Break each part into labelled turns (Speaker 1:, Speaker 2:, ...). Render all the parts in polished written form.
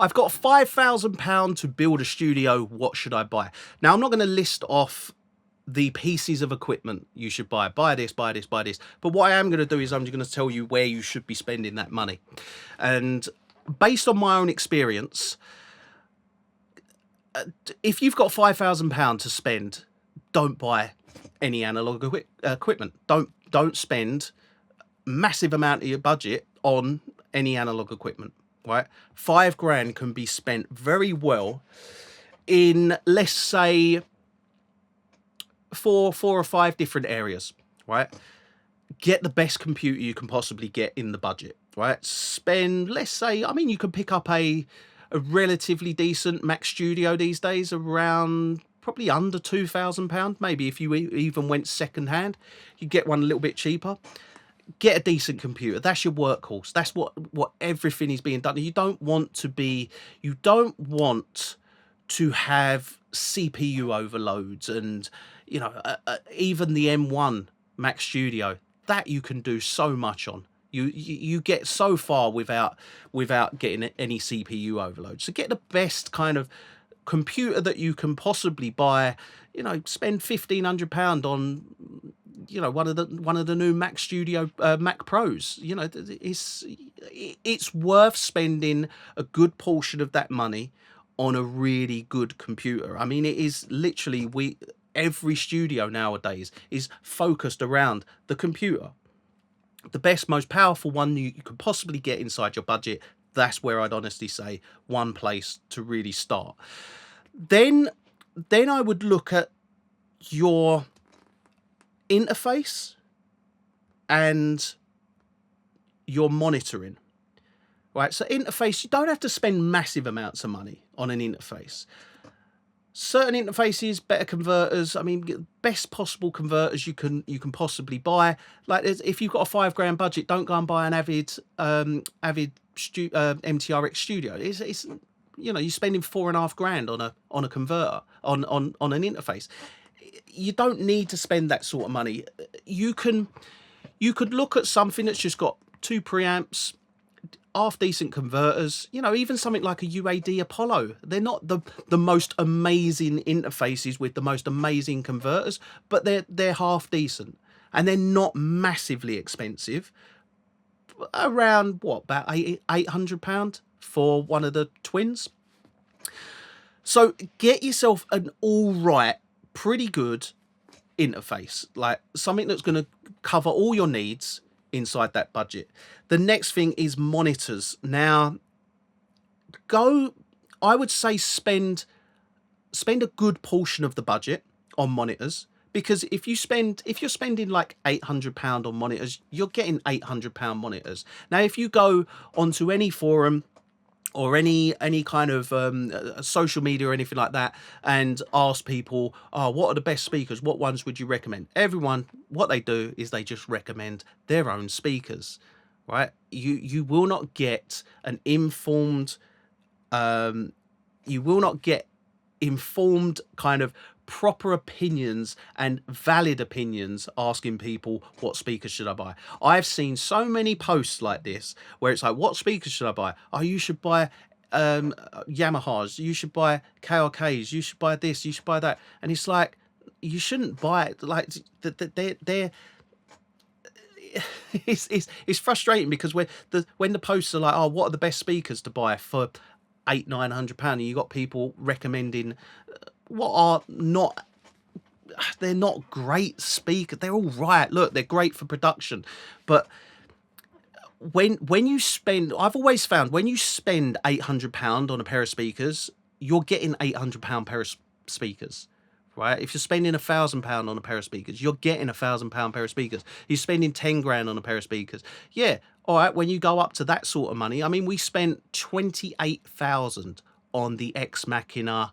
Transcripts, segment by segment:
Speaker 1: I've got £5,000 to build a studio. What should I buy? Now, I'm not going to list off the pieces of equipment you should buy. Buy this, buy this, buy this. But what I am going to do is I'm just going to tell you where you should be spending that money. And based on my own experience, if you've got £5,000 to spend, don't buy any analog equipment. Don't spend massive amount of your budget on any analog equipment, right? £5,000 can be spent very well in, let's say, four or five different areas, right? Get the best computer you can possibly get in the budget, right? Spend, let's say, I mean, you can pick up a relatively decent Mac Studio these days around probably under £2,000. Maybe if you even went second hand, you get one a little bit cheaper. Get a decent computer. That's your workhorse. That's what everything is being done. You don't want to have CPU overloads and, you know, even the M1 Mac Studio, that you can do so much on. You get so far without getting any CPU overload. So get the best kind of computer that you can possibly buy. You know, spend £1,500 on, you know, one of the new Mac Studio Mac Pros. You know, it's worth spending a good portion of that money on a really good computer. I mean, it is literally every studio nowadays is focused around the computer. The best, most powerful one you could possibly get inside your budget. That's where I'd honestly say one place to really start. Then I would look at your interface and your monitoring, right? So interface, you don't have to spend massive amounts of money on an interface. Certain interfaces, better converters. I mean, best possible converters you can possibly buy. Like, if you've got a £5,000 budget, don't go and buy an Avid MTRX Studio. It's you know, you're spending £4,500 on a converter on an interface. You don't need to spend that sort of money. You could look at something that's just got 2 preamps, half decent converters, you know, even something like a UAD Apollo. They're not the most amazing interfaces with the most amazing converters, but they're half decent and they're not massively expensive. Around what, about £800 for one of the twins. So get yourself an all right, pretty good interface, like something that's going to cover all your needs inside that budget. The next thing is monitors. Now, I would say spend a good portion of the budget on monitors, because if you're spending like £800 on monitors, you're getting £800 monitors. Now, if you go onto any forum or any kind of social media or anything like that and ask people, what are the best speakers? What ones would you recommend? Everyone, what they do is they just recommend their own speakers, right? You will not get an informed, kind of proper opinions and valid opinions asking people what speakers should I buy. I've seen so many posts like this where it's like, what speakers should I buy? Oh, you should buy Yamahas, you should buy KRKs, you should buy this, you should buy that. And it's like, you shouldn't buy it. Like, they're it's frustrating, because when the posts are like, oh, what are the best speakers to buy for £800-900, and you got people recommending what are not, they're not great speakers. They're all right. Look, they're great for production, but when you spend, I've always found when you spend £800 on a pair of speakers, you're getting £800 pair of speakers, right? If you're spending £1,000 on a pair of speakers, you're getting £1,000 pair of speakers. You're spending 10 grand on a pair of speakers. Yeah. All right. When you go up to that sort of money, I mean, we spent 28,000 on the Ex Machina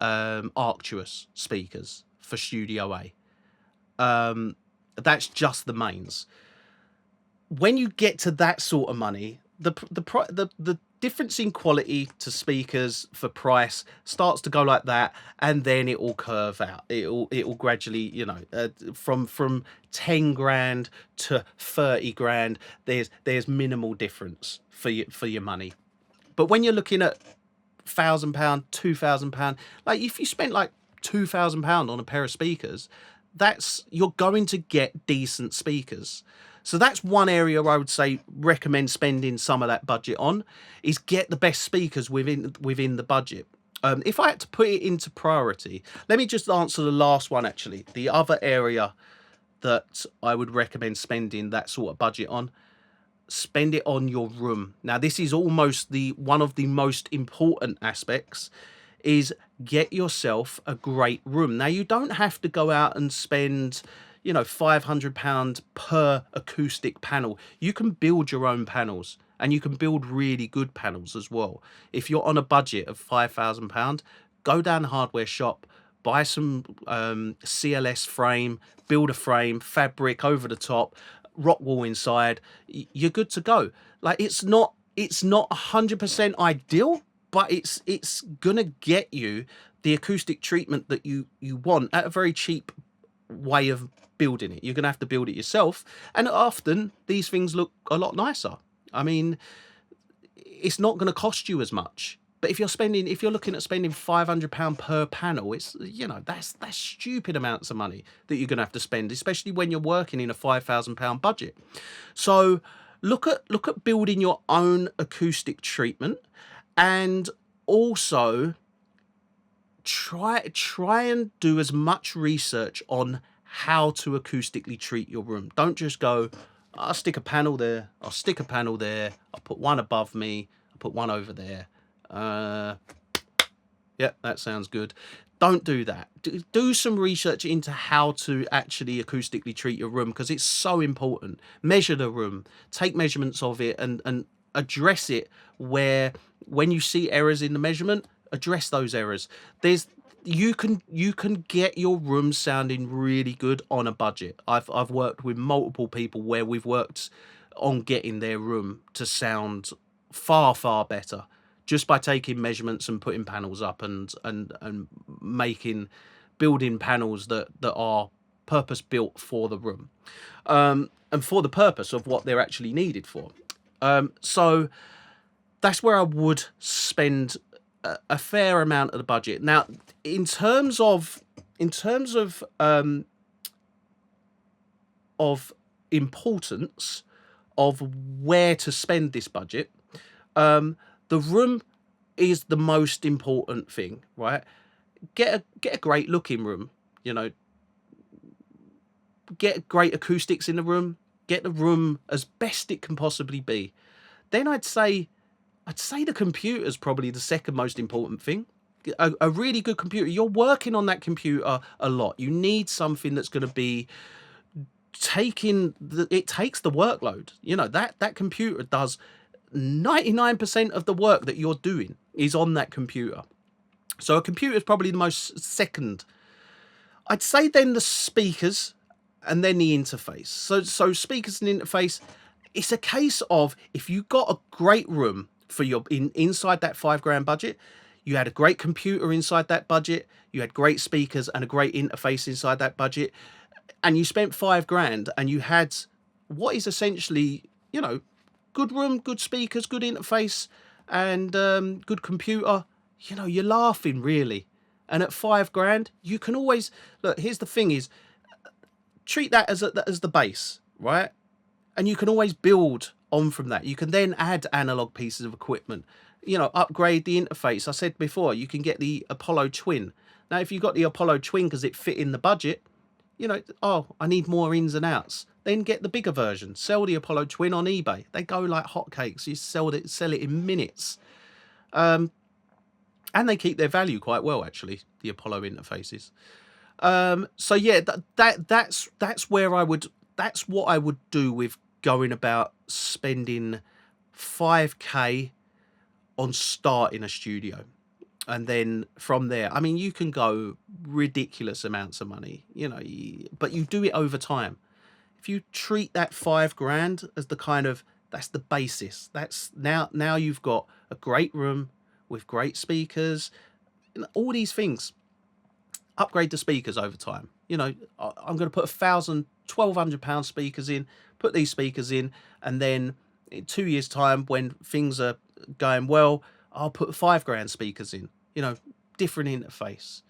Speaker 1: Arcturus speakers for Studio A. That's just the mains. When you get to that sort of money, the difference in quality to speakers for price starts to go like that, and then it will curve out. It will gradually, you know, from 10 grand to 30 grand. There's minimal difference for your money. But when you're looking at £1,000, £2,000. Like if you spent like £2,000 on a pair of speakers, you're going to get decent speakers. So that's one area I would say recommend spending some of that budget on, is get the best speakers within the budget. If I had to put it into priority, let me just answer the last one actually. The other area that I would recommend spending that sort of budget on, spend it on your room. Now this is almost one of the most important aspects, is get yourself a great room. Now you don't have to go out and spend, you know, £500 per acoustic panel. You can build your own panels, and you can build really good panels as well. If you're on a budget of £5,000, go down the hardware shop, buy some CLS frame, build a frame, fabric over the top, rock wall inside. You're good to go. Like it's not 100% ideal, but it's gonna get you the acoustic treatment that you want at a very cheap way of building it. You're gonna have to build it yourself, and often these things look a lot nicer. I mean, it's not going to cost you as much. But if you're looking at spending £500 per panel, it's, you know, that's stupid amounts of money that you're going to have to spend, especially when you're working in a £5,000 budget. So look at building your own acoustic treatment, and also try and do as much research on how to acoustically treat your room. Don't just go, I'll stick a panel there, I'll stick a panel there, I'll put one above me, I'll put one over there. Yeah, that sounds good. Don't do that. Do some research into how to actually acoustically treat your room, because it's so important. Measure the room, take measurements of it, and address it when you see errors in the measurement, address those errors. You can get your room sounding really good on a budget. I've worked with multiple people where we've worked on getting their room to sound far better just by taking measurements and putting panels up and building panels that are purpose built for the room, and for the purpose of what they're actually needed for. So that's where I would spend a fair amount of the budget. Now, in terms of importance of where to spend this budget, the room is the most important thing, right? Get a great looking room, you know, get great acoustics in the room, get the room as best it can possibly be. Then I'd say the computer's probably the second most important thing. A really good computer. You're working on that computer a lot. You need something that's going to be it takes the workload. You know, that computer does 99% of the work that you're doing is on that computer. So a computer is probably the most second. I'd say then the speakers, and then the interface. So speakers and interface, it's a case of, if you got a great room for your inside that £5,000 budget, you had a great computer inside that budget, you had great speakers and a great interface inside that budget, and you spent £5,000 and you had what is essentially, you know, good room, good speakers, good interface, and good computer, you know, you're laughing really. And at £5,000, you can always look. Here's the thing: is treat that as the base, right? And you can always build on from that. You can then add analog pieces of equipment, you know, upgrade the interface. I said before, you can get the Apollo Twin. Now, if you got the Apollo Twin because it fit in the budget, you know, oh, I need more ins and outs, then get the bigger version. Sell the Apollo Twin on eBay. They go like hotcakes. You sell it in minutes. And they keep their value quite well, actually, the Apollo interfaces. So yeah, that's what I would do with going about spending 5k on starting a studio. And then from there, I mean, you can go ridiculous amounts of money, you know, but you do it over time. If you treat that £5,000 as the kind of, that's the basis. That's now you've got a great room with great speakers, all these things. Upgrade the speakers over time. You know, I'm going to put £1,200 speakers in, put these speakers in, and then in 2 years' time, when things are going well, I'll put 5 grand speakers in, you know, different interface,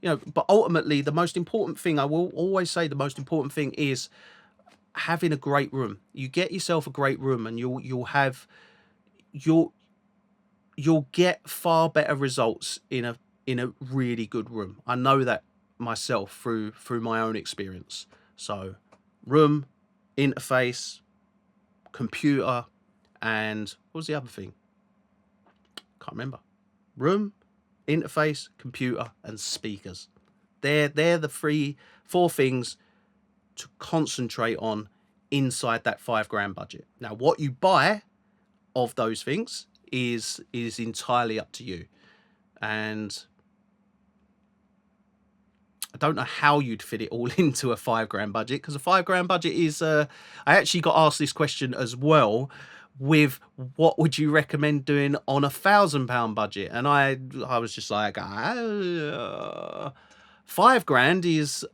Speaker 1: you know. But ultimately, the most important thing, I will always say, the most important thing is having a great room. You get yourself a great room, and you'll you'll get far better results in a really good room. I know that myself through my own experience. So room, interface, computer, and what was the other thing? Can't remember. Room, interface, computer, and speakers. They're the four things to concentrate on inside that 5 grand budget. Now, what you buy of those things is entirely up to you. And I don't know how you'd fit it all into a 5 grand budget, because a 5 grand budget is I actually got asked this question as well, with what would you recommend doing on a £1,000 budget, and I was just like, 5 grand is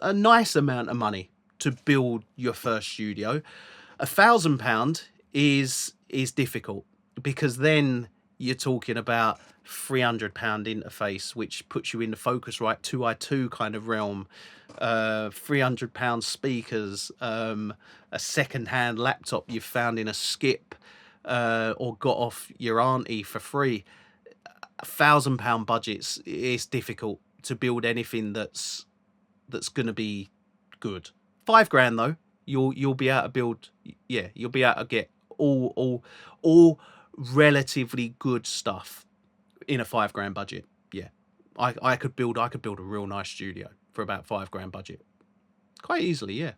Speaker 1: a nice amount of money to build your first studio. £1,000 is difficult, because then you're talking about £300 interface, which puts you in the Focusrite 2i2 kind of realm. £300 speakers, a second-hand laptop you've found in a skip or got off your auntie for free. £1,000 budgets, it's difficult to build anything that's going to be good. 5 grand though, you'll be able to build. Yeah, you'll be able to get all relatively good stuff in a 5 grand budget. Yeah, I could build a real nice studio for about 5 grand budget quite easily. Yeah.